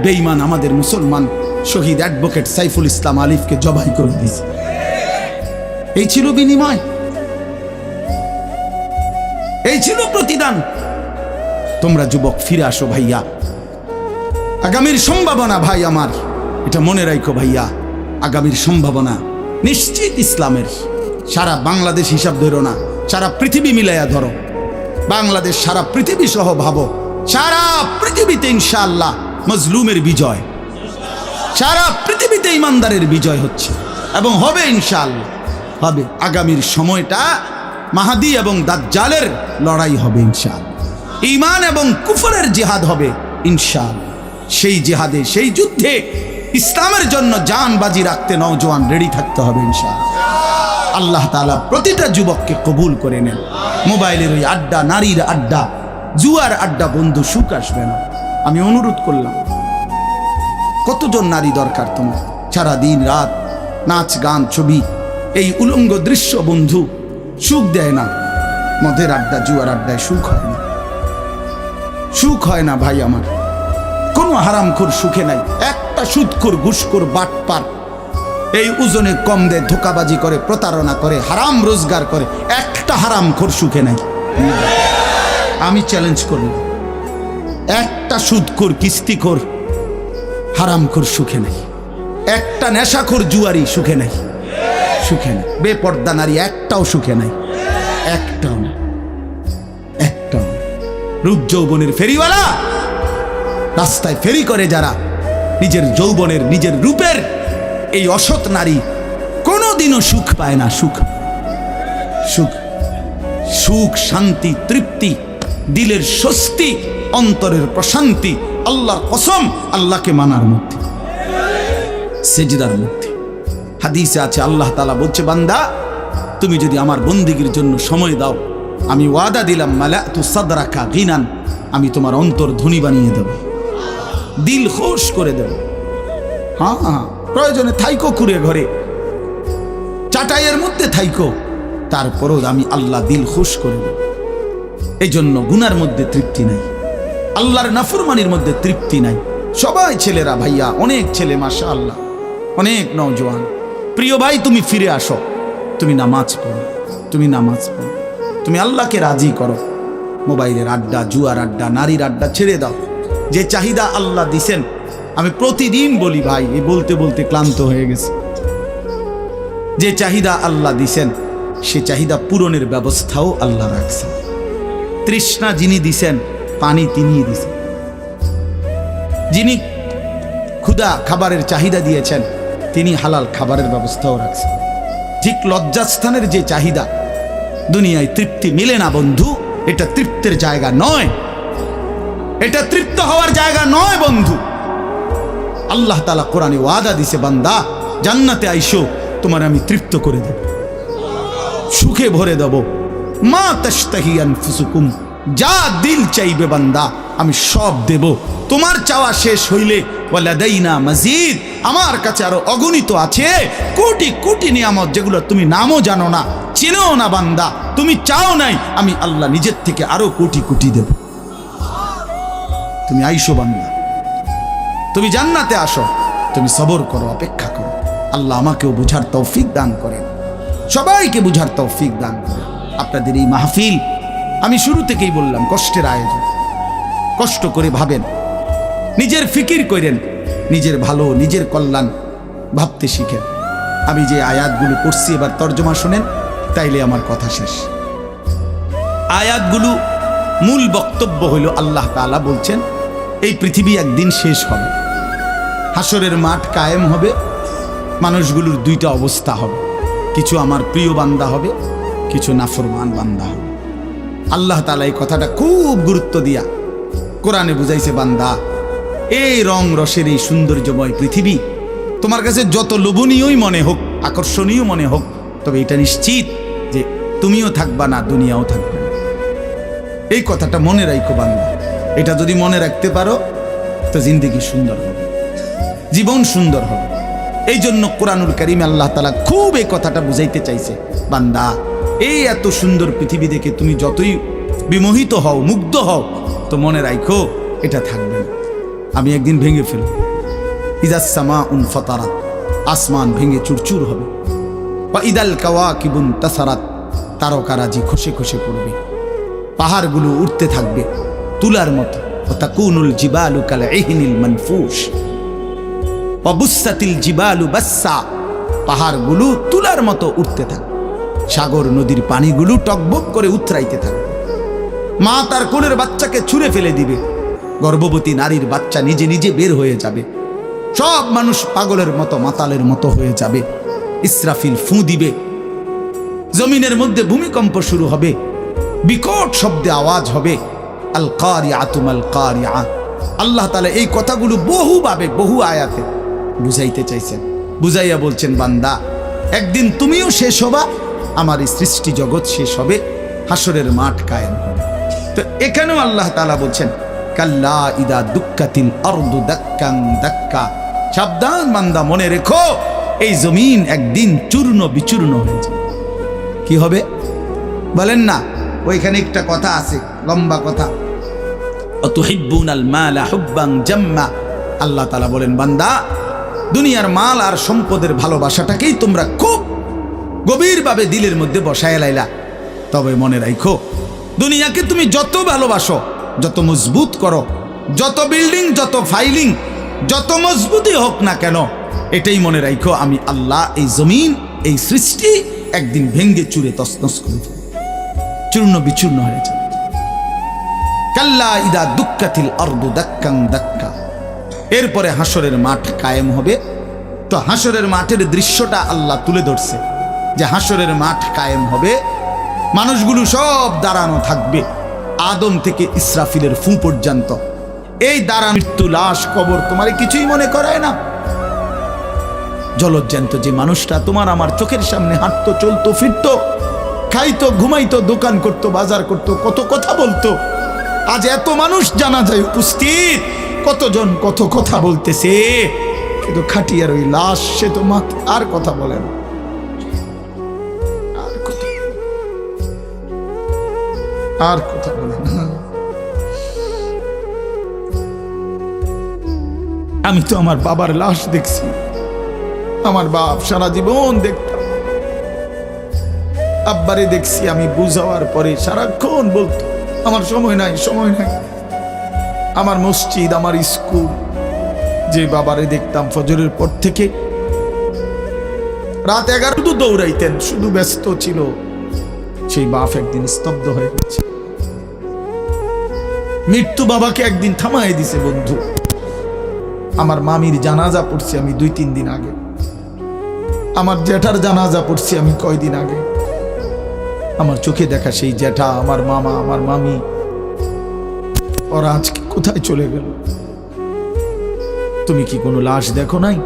বেঈমান আমাদের মুসলমান শহীদ অ্যাডভোকেট সাইফুল ইসলাম আলিফকে জবাই করে দিয়েছে। এই ছিল বিনিময়, এই ছিল প্রতিদান। তোমরা যুবক ফিরে আসো ভাইয়া, আগামীর সম্ভাবনা ভাই আমার, এটা মনে রাখো ভাইয়া, আগামীর সম্ভাবনা নিশ্চিত ইসলামের। সারা বাংলাদেশ হিসাব ধরো না, সারা পৃথিবী মিলাইয়া ধরো। বাংলাদেশ সারা পৃথিবী সহ ভাবো, সারা পৃথিবীতে ইনশাআল্লাহ মজলুমের বিজয়, সারা পৃথিবীতে ইমানদারের বিজয় হচ্ছে এবং হবে ইনশাআল্লাহ, হবে। আগামীর সময়টা মাহাদি এবং দাজ্জালের লড়াই হবে ইনশাআল্লাহ। ঈমান এবং কুফরের জিহাদ হবে ইনশাআল্লাহ। সেই জিহাদে, সেই যুদ্ধে ইসলামের জন্য জান বাজি রাখতে নওজোয়ান রেডি থাকতে হবে ইনশাআল্লাহ। আল্লাহ তাআলা প্রতিটা যুবককে কবুল করে নেন। মোবাইলের ওই আড্ডা, নারীর আড্ডা, জুয়ার আড্ডা বন্ধু, সুখ আসবে না। আমি অনুরোধ করলাম, কতজন নারী দরকার তোমার? সারা দিন রাত নাচ গান ছবি, এই উলঙ্গ দৃশ্য বন্ধু সুখ দেয় না। মদের আড্ডা, জুয়ার আড্ডায় সুখ হয় না, সুখ হয় না ভাই আমার। কোনো হারামখোর সুখে নাই। একটা সুদখোর, ঘুষখোর, বাটপার এই ওজনে কম দেয়, ধোকাবাজি করে, প্রতারণা করে, হারাম রোজগার করে, একটা হারামখোর সুখে নাই। আমি চ্যালেঞ্জ করলাম, একটা সুদখোর, কিস্তিখোর, হারামখোর সুখে নাই। একটা নেশাখোর জুয়ারি সুখে নাই, সুখে নাই। বেপর্দা নারী একটাও সুখে নাই, একটাও না, একটাও না। রূপ যৌবনের ফেরিওয়ালা, রাস্তায় ফেরি করে যারা, নিজের যৌবনের, নিজের রূপের এই অসৎ নারী কোনোদিনও সুখ পায় না। সুখ, সুখ, সুখ, শান্তি, তৃপ্তি, দিলের স্বস্তি, অন্তরের প্রশান্তি আল্লাহর কসম আল্লাহকে মানার মধ্যে, সেজদার মধ্যে। হাদিসে আছে, আল্লাহ তাআলা বলছে, বান্দা তুমি যদি আমার বন্দেগীর জন্য সময় দাও, আমি ওয়াদা দিলাম, মালাতু সাদরাকা গিনান, আমি তোমার অন্তর ধনী বানিয়ে দেব, দিল খুশ করে দেব। হ্যাঁ হ্যাঁ, প্রয়োজনে থাইকো কুড়ে ঘরে, চাটাইয়ের মধ্যে থাইকো, তারপরও আমি আল্লাহ দিল খুশ করে দেব। এই জন্য গুনার মধ্যে তৃপ্তি নাই, আল্লাহর নাফরমানির মধ্যে তৃপ্তি নাই। সবাই ছেলেরা, ভাইয়া, অনেক ছেলে মাশাআল্লাহ, অনেক নওজোয়ান। প্রিয় ভাই, তুমি ফিরে আসো, তুমি নামাজ পড়ো, তুমি নামাজ পড়ো, তুমি আল্লাহকে রাজি করো। মোবাইলের আড্ডা, জুয়ার আড্ডা, নারীর আড্ডা ছেড়ে দাও। যে চাহিদা আল্লাহ দিছেন, আমি প্রতিদিন বলি ভাই, এই বলতে বলতে ক্লান্ত হয়ে গেছে। যে চাহিদা আল্লাহ দিছেন, সে চাহিদা পূরণের ব্যবস্থাও আল্লাহ রাখছেন। তৃষ্ণা যিনি দিছেন, পানি তিনিই দিছেন। যিনি ক্ষুধা, খাবারের চাহিদা দিয়েছেন, তিনি হালাল খাবারের ব্যবস্থাও রাখছেন। ঠিক লজ্জাস্থানের যে চাহিদা, দুনিয়ায় তৃপ্তি মিলে না বন্ধু, এটা তৃপ্তের জায়গা নয়, এটা তৃপ্ত হওয়ার জায়গা নয় বন্ধু। আল্লাহ তাআলা কোরআনে ওয়াদা দিছে, বান্দা জান্নাতে আইসো, তোমার আমি তৃপ্ত করে দেব, সুখে ভরে দেব। মা তাশতাহি আনফুসুকুম, যা দিল চাইবে বান্দা আমি সব দেব। তোমার চাওয়া শেষ হইলে ওয়ালাদাইনা মাজিদ, আমার কাছে আরো অগণিত আছে কোটি কোটি নিয়ামত, যেগুলো তুমি নামও জানো না, চিনো না বান্দা, তুমি চাও নাই, আমি আল্লাহ নিজের থেকে আরো কোটি কোটি দেব। তুমি আইসো বান্দা, তুমি জান্নাতে আসো, তুমি সবর করো, অপেক্ষা করো। আল্লাহ আমাকেও বুঝার তৌফিক দান করেন, সবাইকে বুঝার তৌফিক দান করেন। আপনাদের এই মাহফিল আমি শুরু থেকেই বললাম কষ্টের আয়োজন, কষ্ট করে ভাবেন, নিজের ফিকির করেন, নিজের ভালো নিজের কল্যাণ ভাবতে শিখেন। আমি যে আয়াতগুলো পড়ছি এবার তর্জমা শোনেন, তাইলে আমার কথা শেষ। আয়াতগুলো মূল বক্তব্য হইল আল্লাহ তাআলা বলছেন এই পৃথিবী একদিন শেষ হবে, হাসরের মাঠ কায়েম হবে, মানুষগুলোর দুইটা অবস্থা হবে, কিছু আমার প্রিয় বান্দা হবে, কিছু নাফরমান বান্দা হবে। আল্লাহ তাআলা এই কথাটা খুব গুরুত্ব দিয়া কোরআনে বুঝাইছে, বান্দা এই রং রসের এই সৌন্দর্যময় পৃথিবী তোমার কাছে যত লোভনীয়ই মনে হোক, আকর্ষণীয় মনে হোক, তবে এটা নিশ্চিত যে তুমিও থাকবা না, দুনিয়াও থাকবে না। এই কথাটা মনে রাখো বান্দা, এটা যদি মনে রাখতে পারো তো জিন্দেগি সুন্দর হবে, জীবন সুন্দর হবে। এই জন্য কোরআনুল কারীমে আল্লাহ তাআলা খুব এই কথাটা বুঝাইতে চাইছে, বান্দা এই এত সুন্দর পৃথিবী দেখে তুমি যতই বিমোহিত হও, মুগ্ধ হও, তো মনে রাখো এটা থাকবে না, আমি একদিন ভেঙে ফেলব। ইযাস সামাউন ফাতারাত, আসমান ভেঙে চুরচুর হবে। ওয়া ইদাল কাওয়াকিবুন তাসারাত, তারকারাজি খসে খসে পড়বে, পাহাড়গুলো উঠতে থাকবে তুলার মতো। ওয়া তাকুনুল জিবালু কাল ইহনিল মানফুশ ওয়া বুসাতিল জিবালু বাসসা, পাহাড়গুলো তুলার মতো উঠতে থাকবে, সাগর নদীর পানিগুলো টকবক করে উতরাইতে থাকবে। মা তার কোলের বাচ্চাকে ছুঁড়ে ফেলে দিবে, গর্ভবতী নারীর বাচ্চা নিজে নিজে বের হয়ে যাবে, সব মানুষ পাগলের মতো মাতালের মতো হয়ে যাবে। ইসরাফিল ফুঁ দিবে, জমিনের মধ্যে ভূমিকম্প শুরু হবে, বিকট শব্দে আওয়াজ হবে। আল কারিআতু মাল কারিআ, আল্লাহ তাআলা এই কথাগুলো বহুভাবে বহু আয়াতে বুঝাইতে চাইছেন, বুঝাইয়া বলছেন, বান্দা একদিন তুমিও শেষ হবা, আমার এই সৃষ্টি জগৎ শেষ হবে, হাসরের মাঠ কায়েম হবে। তো এখানেও আল্লাহ তাআলা বলছেন, কাল্লা ইদা দুক্কাতিল আরদু দাক্কান দাক্কা, সাবধান বান্দা, মনে রেখো এই জমিন একদিন চূর্ণ বিচূর্ণ হয়ে যাবে। কি হবে বলেন না? ওইখানে একটা কথা আছে, লম্বা কথা, অতুহিব্বুনাল মালা হুব্বান জাম্মা। আল্লাহ তাআলা বলেন, বান্দা দুনিয়ার মাল আর সম্পদের ভালোবাসাটাকেই তোমরা খুব গভীরভাবে দিলের মধ্যে বসায় লাইলা। তবে মনে রাখো, দুনিয়াকে তুমি যত ভালোবাসো, যত মজবুত করো, যত বিল্ডিং, যত ফাইলিং, যত মজবুতই হোক না কেন, এটাই মনে রাখো আমি আল্লাহ এই জমিন, এই সৃষ্টি একদিন ভেঙ্গে চুরে তছনছ করে দেব, চূর্ণ বিচূর্ণ হয়ে যাবে। কাল্লা ইদা দুক্কাতিল আরদু দাক্কান দাক্কা। এরপরে হাসরের মাঠ কায়েম হবে। তো হাসরের মাঠের দৃশ্যটা আল্লাহ তুলে ধরছে যে হাসরের মাঠ কায়েম হবে, মানুষগুলো সব দাঁড়ানো থাকবে, আদম থেকে ইসরাফিলের ফু পর্যন্ত। এই দাঁড়া মৃত্যু, লাশ, কবর তোমার কিছুই মনে করায় না। জলজ্জান্ত যে মানুষটা তোমার আমার চোখের সামনে হাঁটতো, চলতো, ফিরতো, খাইতো, ঘুমাইতো, দোকান করতো, বাজার করতো, কত কথা বলতো, আজ এত মানুষ জানাজায় উপস্থিত, কতজন কত কথা বলতেছে, কিন্তু খাটিয়ার ওই লাশ, সে তো আর কথা বলে না। আর কথা বলে না। আমি তো আমার বাবার লাশ দেখছি, আমার বাপ সারা জীবন দেখতাম, আব্বারে দেখছি আমি বুঝাওয়ার পরে সারাক্ষণ বলতো আমার সময় নাই, সময় নাই। আমার মসজিদ, আমার স্কুল, যে বাবারে দেখতাম ফজরের পর থেকে রাত 11 দৌড়াইতেন, শুধু ব্যস্ত ছিল, সেই বাপ একদিন স্তব্ধ হয়ে গেছে। মৃত্যু বাবাকে একদিন থামায় দিছে। বন্ধু, আমার মামির জানাজা পড়ছি আমি 2-3 দিন আগে, আমার জ্যাঠার জানাজা পড়ছি আমি কয়দিন আগে। আমার চোখে দেখা সেই জ্যাঠা, আমার মামা, আমার মামি, ওরা আজকে কোথায় চলে গেল? তুমি কি কোনো লাশ দেখো নাই?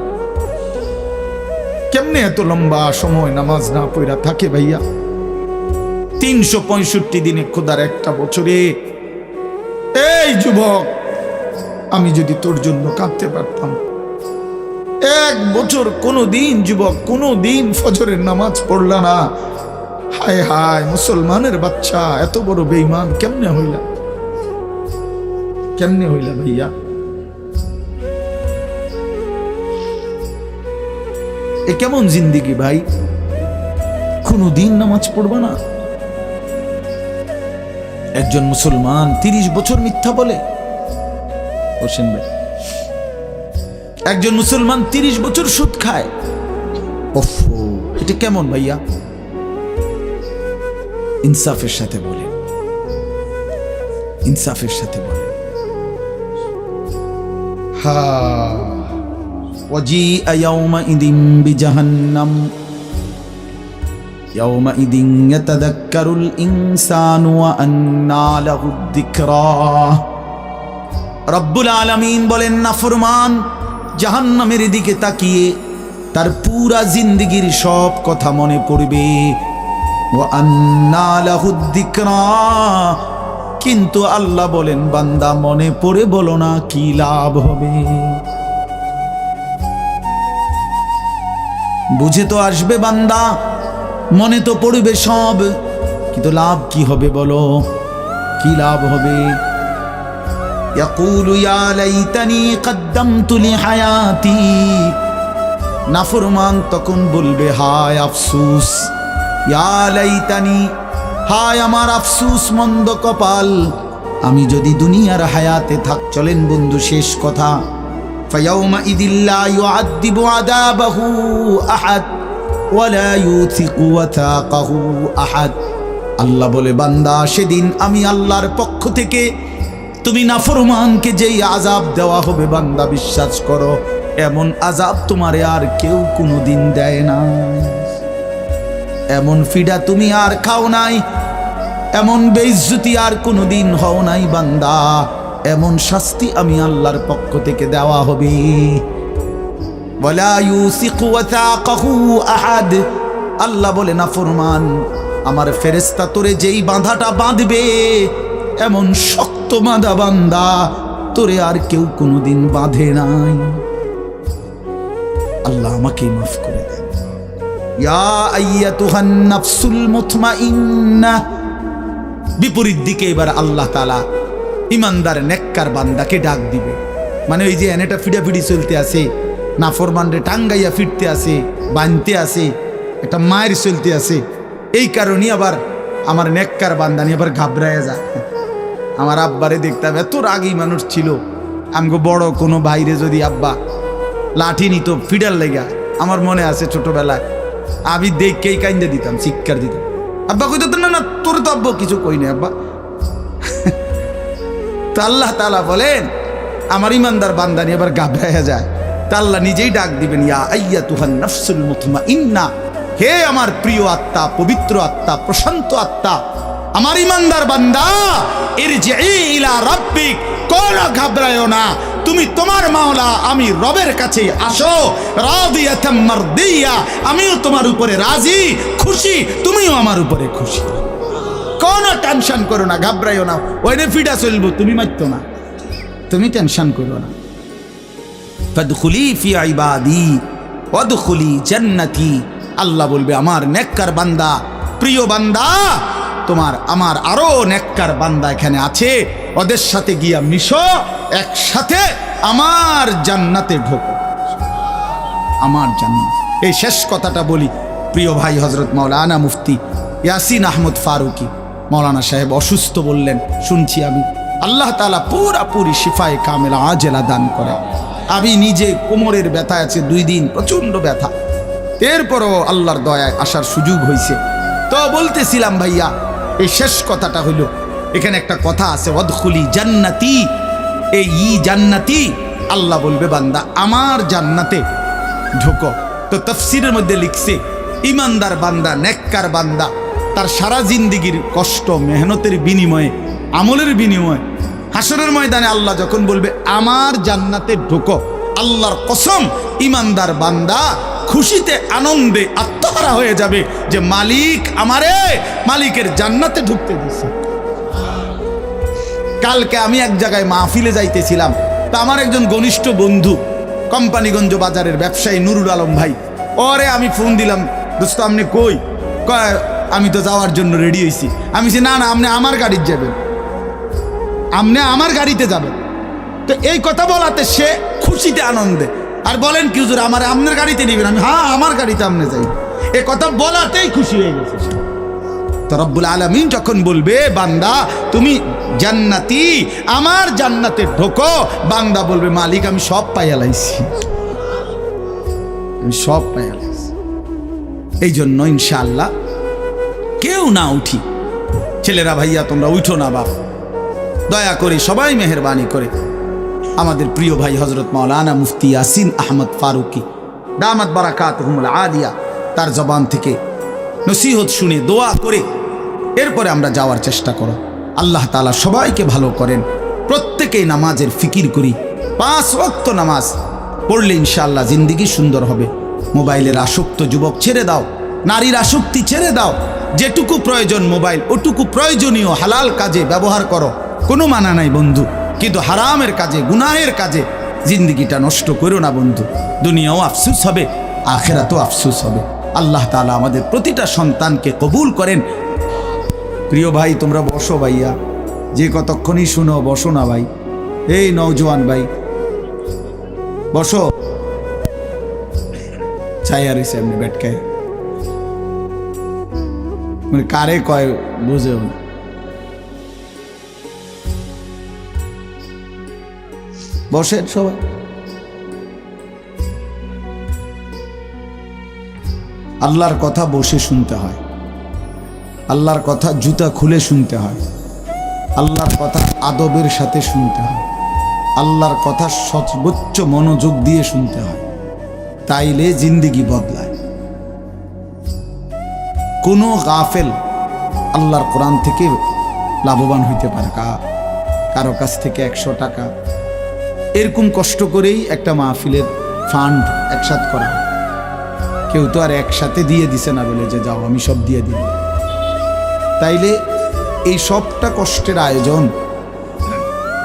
কেমনে এত লম্বা সময় নামাজ না পড়া থাকে ভাইয়া? 365 দিনে খোদার একটা বছরে। এই যুবক, আমি যদি তোর জন্য কাঁদতে পারতাম, এক বছর কোনো দিন যুবক কোনো দিন ফজরের নামাজ পড়লা না, হায় হায় মুসলমানের বাচ্চা এত বড় বেঈমান কেমনে হইলা? কেমনে হইলা ভাইয়া? এ কেমন জিন্দিগি ভাই? কোনো দিন নামাজ পড়বা না? একজন মুসলমান 30 বছর মিথ্যা বলে। হোসেন ভাই, একজন মুসলমান 30 বছর সুদ খায়। ওফো, এটা কেমন ভাইয়া? ইনসাফের সাথে বলে, ইনসাফের সাথে বলে। হা وجيء يومئذ بجهنم يومئذ يتذكر الإنسان وأنى له الذكرى। রব্বুল আলামিন বলেন, নাফরমান জাহান্নামের দিকে তাকিয়ে তার পুরা জিন্দেগীর সব কথা মনে পড়বে। ওয়ান্না লাহুদ যিকরা, কিন্তু আল্লাহ বলেন, বান্দা মনে পড়ে বলো না কি লাভ হবে? বুঝে তো আসবে বান্দা, মনে তো পড়বে সব, কিন্তু লাভ কি হবে বলো? কি লাভ হবে? ইয়াকুলু ইয়া লাইতানি কদ্দামতু লিহায়াতি, নাফরমান তখন বলবে, হায় আফসোস, ইয়া লাইতানি, হায় আমার আফসোস, মন্দ কপাল, আমি যদি দুনিয়ার হায়াতে থাক। চলেন বন্ধু, শেষ কথা। فيومئذ لا يعذب عذابه أحد ولا يوثق وثاقه أحد। আল্লাহ বলে, বান্দা সেদিন আমি আল্লাহর পক্ষ থেকে তুমি নাফরমানকে যেই আযাব দেওয়া হবে, বান্দা বিশ্বাস করো এমন আযাব তোমারে আর কেউ কোনোদিন দেয় না। এমন ফিডা তুমি আর খাও নাই, এমন বেইজ্জতি আর কোনোদিন হও নাই বান্দা। এমন শাস্তি আমি আল্লাহর পক্ষ থেকে দেওয়া হবে। ওয়ালা ইউসিকু ওয়াথাকাহু আহাদ, আল্লাহ বলে, নাফরমান আমার ফেরেশতা তোরে যেই বাঁধাটা বাঁধবে, এমন শক্ত বাঁধা বান্দা তোরে আর কেউ কোনোদিন বাঁধে নাই। আল্লাহ আমাকে মাফ করে দেন। ইয়া আইয়াতুহান নাফসুল মুতমাইন্নাহ। বিপরীত দিকে এবার আল্লাহ তাআলা ইমানদার নেককার বান্দাকে ডাক দিবে। মানে ওই যে এনেটা ফিডাফিডি চলতে আছে, নাফরমানরে টাঙ্গাইয়া ফিরতে আছে, বানতে আছে, একটা মায়ের চলতে আছে, এই কারণে আবার আমার নেককার বান্দা নিয়ে আবার ঘাবড়ায় যায়। আমার আব্বারে দেখতাম, এত রাগী মানুষ ছিল। আমগো বড় কোনো ভাইরে যদি আব্বা লাঠি নিত ফিডার লেগা, আমার মনে আছে ছোটবেলায় আমি দেখকেই কাইন্দে দিতাম, চিৎকার দিতাম। আব্বা কইতো, না না তোর তো আব্বা কিছু কই না আব্বা। তো আল্লাহ তাআলা বলেন, আমার ইমানদার বান্দা নিয়ে আবার ঘাবড়ায়া যায়, তা আল্লাহ নিজেই ডাক দিবেন, ইয়া আইয়াতুহান নাফসুল মুতমাইন্না, হে আমার প্রিয় আত্মা, পবিত্র আত্মা, প্রশান্ত আত্মা, আমার ইমানদার বান্দা, ইরজিই ইলা রাব্বিক, কোনো ঘাবড়ায়ো না, তুমি তোমার মাওলা আমি রবের কাছে আসো। রাদিয়াতাম মারদিয়া, আমিও তোমার উপরে রাজি, খুশি, তুমিও আমার উপরে খুশি। কোনো টেনশন করো না, ঘাবড়াইও না, ওইনে ফিডা চলবো, তুমি মারতো না, তুমি টেনশন করো না। ফাদখুলি ফি ইবাদি ওয়াদখুলি জান্নাতি, আল্লাহ বলবে, আমার নেককার বান্দা, প্রিয় বান্দা, তোমার আমার আরো নেককার বান্দা এখানে আছে, ওদের সাথে গিয়া মিশো, একসাথে আমার জান্নাতে ঢোকো, আমার জান্নাত। এই শেষ কথাটা বলি, প্রিয় ভাই হযরত মাওলানা মুফতি ইয়াসিন আহমদ ফারুকি মৌলানা সাহেব অসুস্থ বললেন, শুনছি আমি, আল্লাহ তাআলা পুরাপুরি শিফায়ে কামেলা আজেলা দান করে। আমি নিজে কোমরের ব্যথা আছে 2 দিন, প্রচন্ড ব্যথা, এরপরও আল্লাহর দয়ায় আসার সুযোগ হয়েছে। তো বলতেছিলাম ভাইয়া, এই শেষ কথাটা হইল, এখানে একটা কথা আছে, ওয়াদখুলি জান্নাতি, এই জান্নাতি, আল্লাহ বলবে বান্দা আমার জান্নাতে ঢোকো। তো তাফসীরের মধ্যে লিখছে, ইমানদার বান্দা, নেককার বান্দা, তার সারা জিন্দেগীর কষ্ট মেহনতের বিনিময়ে, আমলের বিনিময়ে হাসরের ময়দানে আল্লাহ যখন বলবে আমার জান্নাতে ঢোকো, আল্লাহর কসম, ইমানদার বান্দা খুশিতে আনন্দে আত্মহারা হয়ে যাবে যে মালিক আমারে মালিকের জান্নাতে ঢুকতে দিয়েছে। কালকে আমি এক জায়গায় মাহফিলে যাইতেছিলাম, তা আমার একজন ঘনিষ্ঠ বন্ধু কোম্পানিগঞ্জ বাজারের ব্যবসায়ী নুরুল আলম ভাই, ওরে আমি ফোন দিলাম, দোস্ত আপনি কই? কয় আমি তো যাওয়ার জন্য রেডি হয়েছি। আমি বলছি না না, আপনি আমার গাড়িতে যাবেন, আপনি আমার গাড়িতে যাবেন। তো এই কথা বলাতে সে খুশিতে আনন্দে, আর বলেন কি হুজুর আমার আপনার গাড়িতে নিবেন? আমি হ্যাঁ আমার গাড়িতে আপনি যাই। এই কথা বলাতেই খুশি হয়ে গেছে। তো রব্বুল আলামিন যখন বলবে বান্দা তুমি জান্নাতি, আমার জান্নাতে ঢোকো, বান্দা বলবে মালিক আমি সব পাইয়া লাইছি, আমি সব পাইয়া লাইছি। এই জন্য ইনশাআল্লাহ কেউ না উঠি, ছেলেরা ভাইয়া তোমরা উঠো না বাপ, দয়া করে সবাই মেহেরবানি করে আমাদের প্রিয় ভাই হযরত মাওলানা মুফতি ইয়াসিন আহমদ ফারুকি দামাত বারাকাতুহুমুল আলিয়া তার জবান থেকে নসিহত শুনে দোয়া করে এরপরে আমরা যাওয়ার চেষ্টা করো। আল্লাহ তাআলা সবাইকে ভালো করেন। প্রত্যেকেই নামাজের ফিকির করি, 5 ওয়াক্ত নামাজ পড়লে ইনশাআল্লাহ জিন্দেগি সুন্দর হবে। মোবাইলের আসক্ত যুবক ছেড়ে দাও, নারীর আসক্তি ছেড়ে দাও, যেটুকু প্রয়োজন মোবাইল ওটুকু প্রয়োজনীয় হালাল কাজে ব্যবহার করো, কোনো মানা নাই বন্ধু। কিন্তু হারামের কাজে গুনাহের কাজে জিন্দেগিটা নষ্ট করো না বন্ধু। দুনিয়াও আফসোস হবে, আখিরাতেও আফসোস হবে। আল্লাহ তাআলা আমাদের প্রতিটা সন্তানকে কবুল করেন। প্রিয় ভাই তোমরা বসো ভাইয়া, যে কতক্ষণই শুনো বসো না ভাই, এই নওজোয়ান ভাই বসো, ছায়া রয়েছে এমনি ব্যাটকায়, মানে কারে কয় বুঝেও না। বসেন সবাই। আল্লাহর কথা বসে শুনতে হয়, আল্লাহর কথা জুতা খুলে শুনতে হয়, আল্লাহর কথা আদবের সাথে শুনতে হয়, আল্লাহর কথা সর্বোচ্চ মনোযোগ দিয়ে শুনতে হয়, তাইলে জিন্দেগি বদলায়। কোনো গাফেল আল্লাহর কোরআন থেকে লাভবান হইতে পারে, কারো কাছ থেকে 100 টাকা এরকম কষ্ট করেই একটা মাহফিলের ফান্ড একসাথ করা। কেউ তো আর একসাথে দিয়ে দিছে না বলে যে যাও আমি সব দিয়ে দিই। তাইলে এই সবটা কষ্টের আয়োজন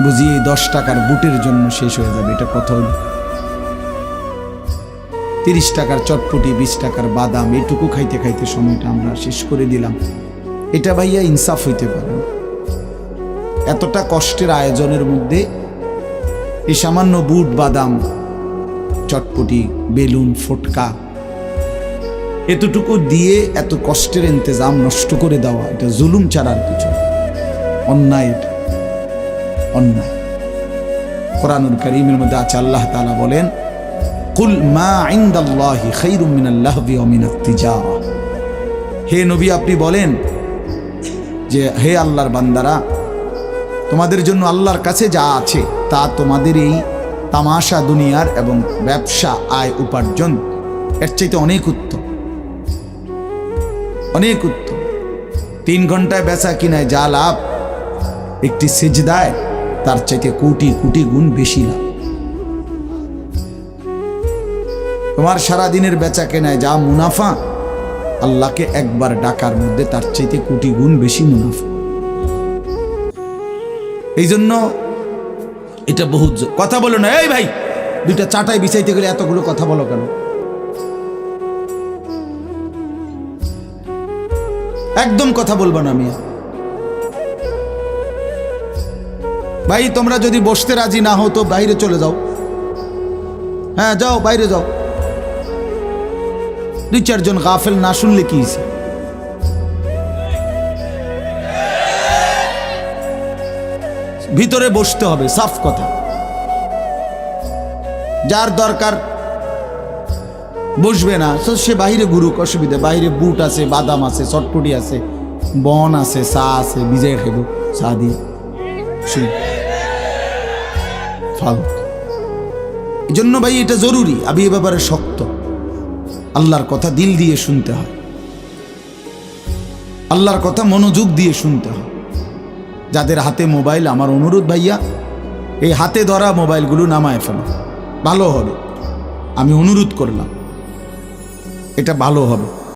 বুঝিয়ে 10 টাকার বুটের জন্য শেষ হয়ে যাবে। এটা কত হল? 30 টাকার চটপটি, 20 টাকার বাদাম, এইটুকু খাইতে খাইতে সময়টা আমরা শেষ করে দিলাম। এটা ভাইয়া ইনসাফ হইতে পারে না। এতটা কষ্টের আয়োজনের মধ্যে এই সামান্য বুট, বাদাম, চটপটি, বেলুন, ফটকা এতটুকু দিয়ে এত কষ্টের ইন্তজাম নষ্ট করে দেওয়া, এটা জুলুম ছাড়ার কিছু অন্যায়। এটা অন্যায়। কোরআনুল কারীমের মধ্যে আছে আল্লাহ তাআলা বলেন কুল মা ইনদাল্লাহি খায়রুম মিনাল লাহবি ওয়া মিনাত তিজারা। হে নবী আপনি বলেন যে হে আল্লাহর বান্দারা, তোমাদের জন্য আল্লাহর কাছে যা আছে তা তোমাদের এই তামাশা দুনিয়ার এবং ব্যবসা আয় উপার্জন এর চাইতে অনেক উত্তম, অনেক উত্তম। 3 ঘন্টায় বেচা কিনায় যা লাভ, একটি সিজদায় তার চাইতে কোটি কোটি গুণ বেশি লাভ। তোমার সারা দিনের বেচা কেনায় যা মুনাফা, আল্লাহকে একবার ডাকার মধ্যে তার চাইতে কোটি গুণ বেশি মুনাফা। এই জন্য এটা বহুত কথা বলো না। এই ভাই 2টা চাটাই বিছাইতে গেলে এতগুলো কথা বলো কেন? একদম কথা বলবো না মিয়া ভাই। তোমরা যদি বসতে রাজি না হও তো বাইরে চলে যাও। হ্যাঁ যাও, বাইরে যাও। 2-4 জন গাফেল না শুনলে কি হয়েছে? ভিতরে বসতে হবে, সাফ কথা। যার দরকার বসবে না সে বাহিরে ঘুরুক, অসুবিধা। বাহিরে বুট আছে, বাদাম আছে, চটপটি আছে, বন আছে, চা আছে, ভিজাই খেব চা দিয়ে। এই জন্য ভাই এটা জরুরি। আমি এ ব্যাপারে শক্ত। আল্লাহর কথা দিল দিয়ে শুনতে হয়, আল্লাহর কথা মনোযোগ দিয়ে শুনতে হয়। যাদের হাতে মোবাইল, আমার অনুরোধ ভাইয়া, এই হাতে ধরা মোবাইলগুলো নামায় ফেলো। ভালো হবে। আমি অনুরোধ করলাম, এটা ভালো হবে।